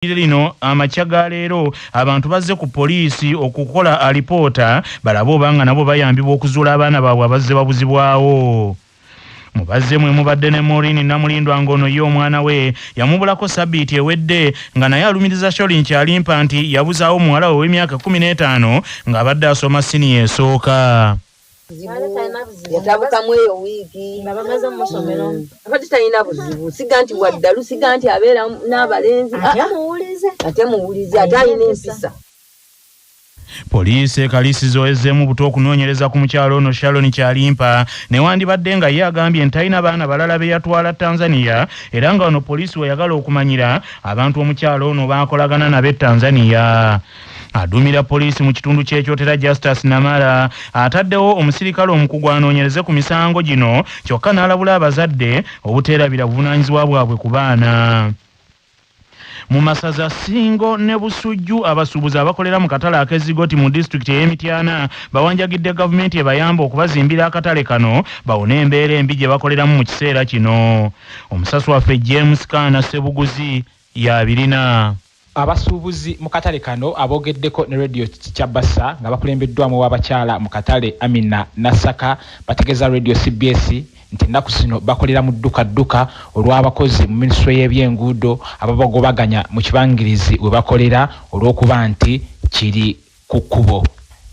lino amachaga leero abantu bazze ku poliisi okukola alipoota balabo banga nabo bayambibwa okuzuula abaana baabwe abazze babuzibwawo. Mubazze mwe mubadde ne Maureen Namulindwa ngono ye omwana we yamubulako sabbiiti ewedde nga naye alumiriza Sholi Nkyalimpa nti yabuzaawo muwala we w'emyaka 15 ng'abadde asoma siniya esooka. Yatabuka mweyo wiiki nabamaze mu masomero abadde talina buzibu siga nti bwaddalu siga nti abeera n'abalenzi ate muwulize ate alina empisa. Poliisi ekalisizo ezzemu buto okunoonyereza ku mukyalo ono Sharon Kyalimpa newandibadde nga ye agambye ntalina baana balala be yatwala Tanzania era nga ono poliisi weyagala okumanyira abantu omukyalo ono baakolagana nabe Tanzania. Adumira poliisi mu kitundu ky'ekyotera Justice Namara ataddewo omusirikale omukugu anoonyereze ku misango gino kyokka n'alabula abazadde obuteerabira buvunaanyizibwa bwabwe ku baana. Mu masaza Singo ne Busujju abasuubuzi abakolera mu katale ak'Ezigoti mu disitulikiti y'Emityana bawanjagidde gavumenti ebayamba okubazimbira akatale kano bawone embeera embi gye bakoleramu mu kiseera kino. Omusasi waffe James Kaana Ssebuguzi y'abirina. Abasuubuzi mu katale kano aboogeddeko ne radio Kyabasa nga bakulembeddwamu w'abakyala mu katale Amina Nasaka bategeeza radio CBS nti ennaku zino bakolera mu dduka olw'abakozi mu minisitule y'ebyenguudo ababagobaganya mu kibangirizi we bakolera olw'okuba nti kiri ku kkubo.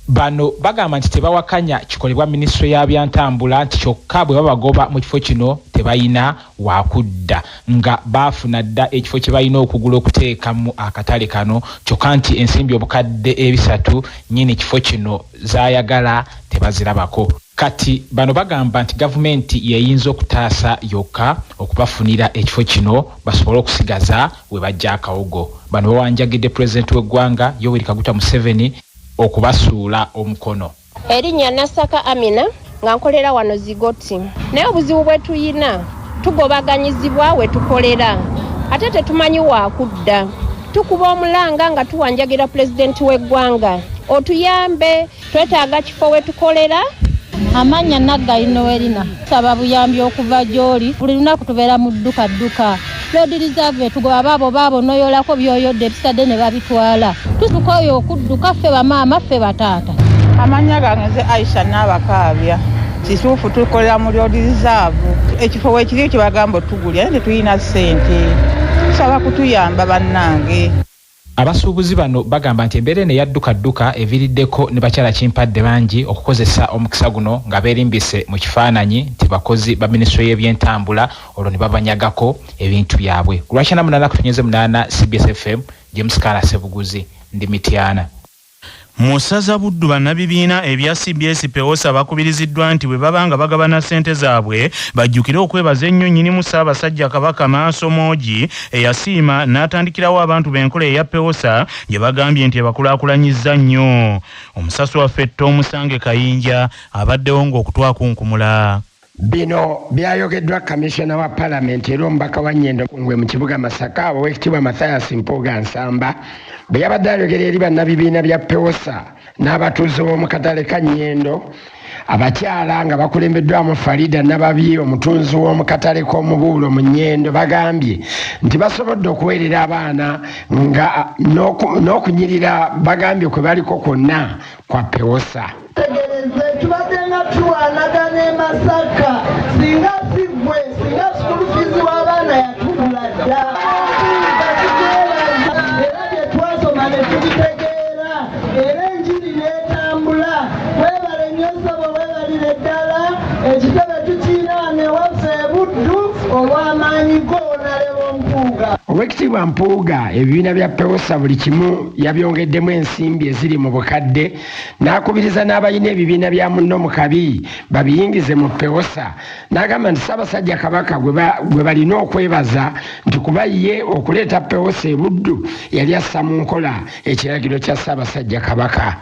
Bano bagamba nti tebawakanya kikolebwa minisitule ya byantambula nti kyokka bwe babagoba mu kifo kino tebayina wakudda nga baafuna dda ekifo kye balina okugula okuteekamu akatale kano kyokka nti ensimbi obukadde 3 nnyini kifo kino zaayagala tebazirabako. Kati bano bagamba nti gavumenti yeyinza okutaasa yokka okubafunira ekifo kino basobole okusigaza we bajja akawogo. Bano bawanjagidde pulezidenti w'eggwanga Yoweri Kaguta Museveni okubasuula omukono. Erinnya Nasaka Amina nga nkolera wano Zigoti. Naye obuzibu bwe tuyina tugobaganyizibwa we tukolera ate tetumanyi wakudda. Tukuba omulanga nga tuwanjagira pulezidenti w'eggwanga otuyambe twetaaga kifo we tukolera. Amanya Naggayi Noelina saba buyambi okuva gy'oli buli lunaku tubeera mu dduka Road Reserve tugoba baabo noyolako byoyodde bisadde ne babitwala tutukoyo okudduka ffe bamaama ffe bataata. Amanya gange nze Aisha Nabakaabya kisuufu tukolera mu Road Reserve ekifo wekiri kye bagamba tugulya naye tetulina ssente tusaba kutuyamba bannange. Abasuubuzi bano bagamba nti embeera eno eyadduka eviriddeko ne bakyala kimpadde bangi okukozesa omukisa guno nga beerimbise mu kifaananyi nti bakozi ba minisitule y'ebyentambula olwo ne babanyagako ebintu byabwe. Ku lwakya namunana kutunyeze munana CBS FM James Kaana Ssebuguzi ndi Mityana. Musaza Buddu bannabibiina ebya CBS Pewosa bakubiriziddwa nti bwe babanga bagabana ssente zaabwe bajjukire okwebaza ennyo nnyinimu Ssaabasajja Kabaka Maaso Moogi eyasiima n'atandikirawo abantu b'enkola eya Pewosa gye bagambye nti ebakulaakulanyizza nnyo. Omusasi waffe Tom Musange Kayinja abaddewo ng'okutwakunkumula. Bino byayogeddwa Kamishona wa Parliament era omubaka wa Nnyendo ngwe mu kibuga Masaka Oweekitiibwa Mathias Mpuuga Nsamba bwe yabadde ayogera eri bannabibiina bya Pewosa n'abatuuze b'omu katale ka Nnyendo abakyala nga bakulembeddwamu Farida Nababi omutunzi w'omu katale k'omubuulo mu Nnyendo bagambye nti basobodde okuweerera abaana nga n'okunyirira bagambye kwe baliko kwonna kwa Pewosa. Tubadde nga tuwanagana e Masaka singa sigwe singa sikulu fizi w'abaana yatubula dda era bye twasoma ne tubitegeera era enjiri n'etambula webale nnyo ssebo webalire ddala ekitebe tukiina ne waffe Buddu olw'amaanyi g'onalewo Mpuuga. Oweekitiibwa Mpuuga ebibiina bya Pewosa buli kimu yabyongeddemu ensimbi eziri mu bukadde n'akubiriza n'abalina ebibiina bya munno mu kabi babiyingize mu Pewosa n'agamba nti Ssaabasajja Kabaka gwe balina okwebaza nti kuba ye okuleeta Pewosa e Buddu yali assa mu nkola ekiragiro kya Ssaabasajja Kabaka.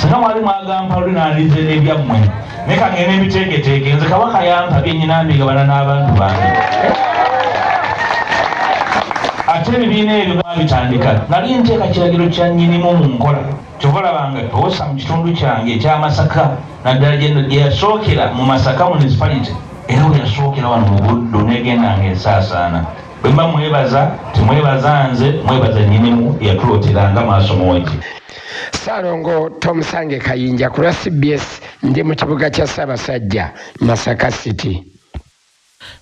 Sina mwali mwagamba olunandize n'ebyammwe naye kangenda ebiteeketeeke nze Kabaka yampa byennyina mbigabana n'abantu bange. Ate ebibiina ebyo babitandika nali nteeka kiragiro kya nnyinimu mu nkola kyova olabanga Pewosa mu kitundu kyange ekya Masaka naddala gye yasookera mu Masaka municipality era we yasookera wano mu Buddu n'egenda ng'esaasaana bwe mba mwebaza temwebaza nze mwebaza nnyinimu yatuloteranga maaso mogi. Saalongo Tomusange Kayinja ku lwa CBS ndi mu kibuga kya Ssaabasajja Masaka City.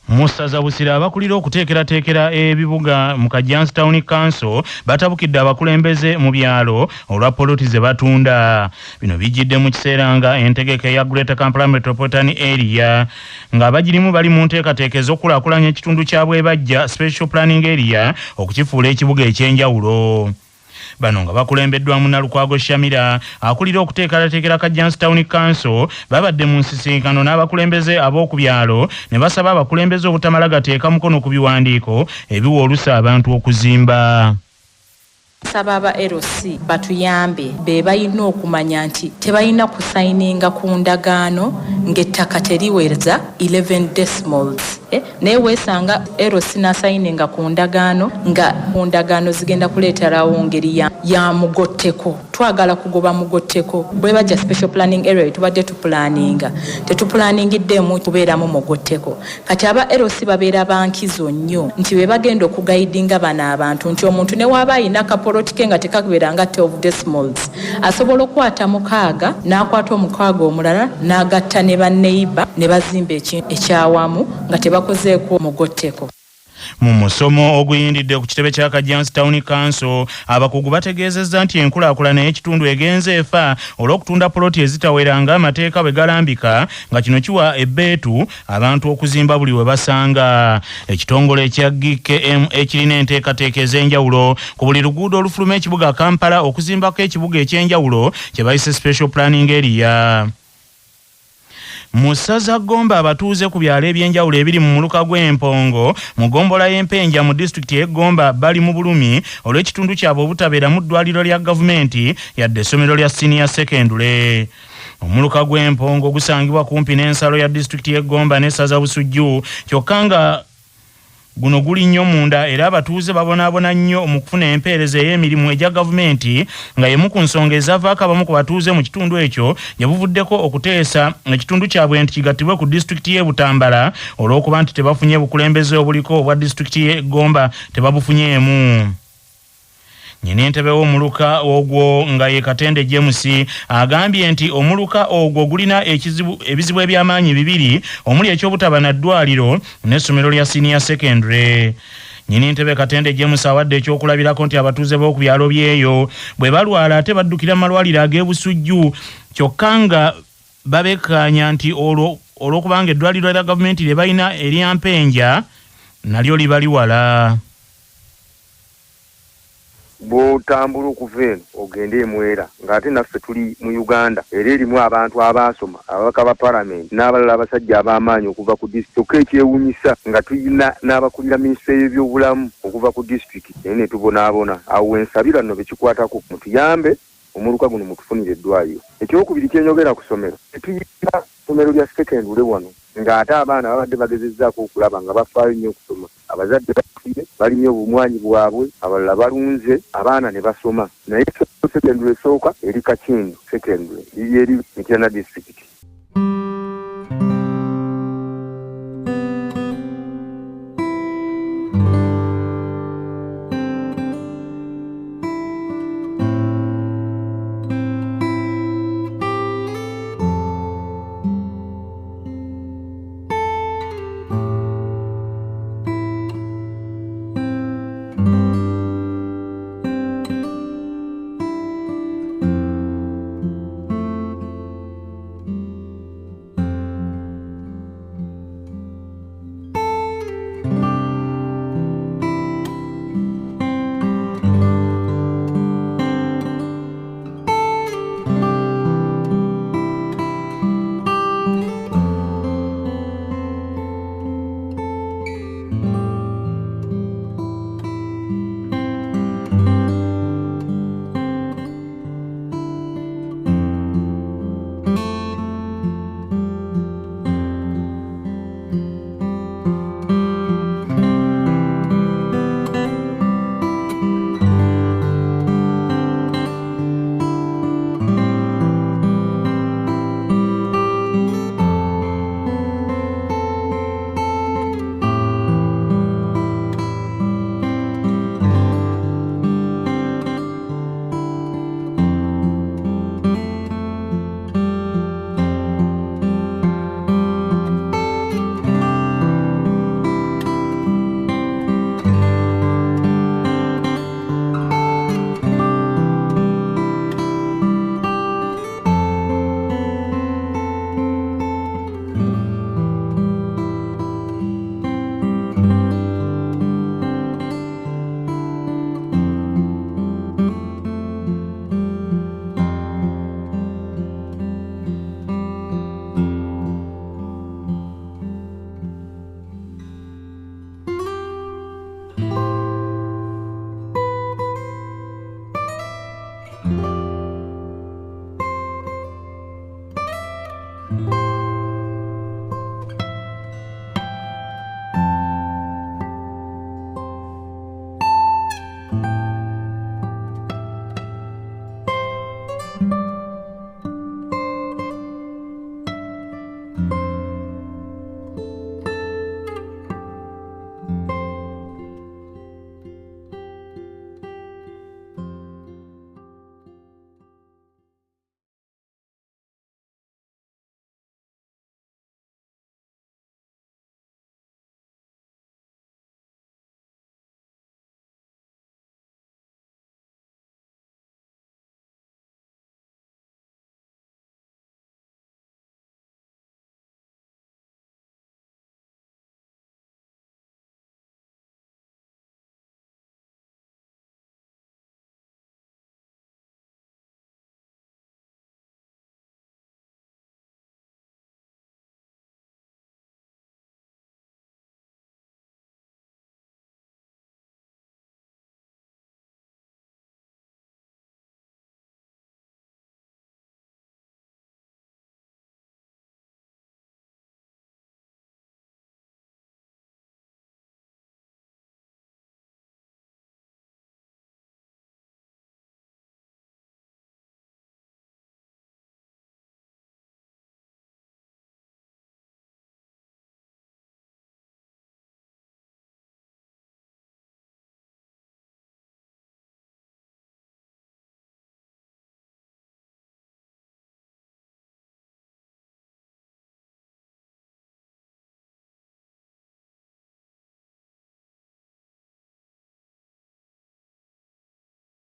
Musaza Busira abakulira okuteekerateekera ebibuga mu Kajansi Town Council batabukidde abakulembeze mu byalo olwa poloti ze batunda. Bino bijjidde mu kiseera nga entegeke ya Greater Kampala Metropolitan Area ng'abagirimu bali mu nteekateeka ez'okulaakulanya ekitundu kya Bwebajja Special Planning Area okukifuula ekibuga ekyenjawulo. Bano nga bakulembeddwamu Nalukwago Shamira akulira okuteekerateekera Kajansi Town Council babadde mu nsisinkano n'abakulembeze ab'oku byalo ne basaba abakulembeze obutamala gateeka mukono ku biwandiiko ebiwa olusa abantu okuzimba. Saba aba LC batuyambe be bayina okumanya nti tebayina kusayininga ku ndagaano ng'ettaka teriweza 11 decimals. Naye weesanga LC nasayininga ku ndagaano nga ku ndagaano zigenda kuleeterawo ngeri ya mugotteko. Twagala kugoba mugotteko Bwebajja Special Planning Area tubadde tupulaninga tetupulaningiddemu kubeeramu mugotteko. Kati aba LC babeera bankizo nnyo nti be bagenda okugayidinga bano abantu nti omuntu ne waaba ayina kapolotike nga tekakubeera nga 12 decimals asobola okukwata mukaaga n'akwata omukaaga omulala n'agatta ne banneiba ne bazimba ekyawamu nga tebakozeeko mugotteko. Mu musomo oguyindidde ku kitebe kya Kajansi Town Council abakugu bategeezezza nti enkulaakulana y'ekitundu egenze efa olw'okutunda poloti ezitaweranga amateeka bwe galambika nga kino kiwa ebbeetu abantu okuzimba buli we basanga. Ekitongole ekya GKM ekirina enteekateeka ez'enjawulo ku buli luguudo olufuluma ekibuga Kampala okuzimbako ekibuga ekyenjawulo kye bayise Special Planning Area. Musaza Gomba abatuuze ku byalo ebyenjawulo ebiri mu muluka gw'empongo mu gombola y'empenja mu district y'Egomba bali mu bulumi olw'ekitundu kyabwe obutabeera mu ddwaliro lya gavumenti yadde essomero lya senior secondary. Omuluka gw'empongo gusangibwa kumpi n'ensalo ya district y'Egomba n'essaza Busujju kyokka nga guno guli nnyo munda era abatuuze babonaabona nnyo mu kufuna empeereza ey'emirimu egya gavumenti nga yemu ku nsonga ezavaako abamu ku batuuze mu kitundu ekyo yabuvuddeko okuteesa ekitundu kyabwe nti kigattibwe ku disitulikiti y'e Butambala olw'okuba nti tebafunye bukulembeze obuliko obwa disitulikiti y'e Gomba tebabufunyeemu. Nyini entebe w'omuluka ogwo nga ye Katende James agambye nti omuluka ogwo gulina ebizibu eby'amaanyi bibiri omuli eky'obutaba na ddwaliro n'essomero lya senior secondary. Nyini entebe Katende James awadde ekyokulabirako nti abatuuze b'oku byalo byeyo bwe balwala ate baddukira mu malwaliro ag'ebusujju kyokka nga babekkaanya nti olw'okubanga eddwaliro lya gavumenti lye balina eryampenja nalyo libali wala. Bw'otambula okuva eno ogende Mwera ng'ate naffe tuli mu Uganda era erimu abantu abaasoma ababaka ba palamenti n'abalala abasajja ab'amaanyi okuva ku disitulikiti kyokka ekyewuunyisa nga tulina n'abakulira minisitule y'ebyobulamu okuva ku disitulikiti naye ne tubonaabona awo ensabira nno bekikwatako mutuyambe omuluka guno mutufunire eddwaliro. Ekyokubiri kyenyogera ku ssomero tetuyina ssomero lya sekendule wano ng'ate abaana babadde bagezezzaako okulaba nga bafaayo nnyo okusoma. Abazadde balimye obumwanyi bwabwe abalala balunze abaana ne basoma naye sekendule esooka eri Kakindu sekendule eri Mityana district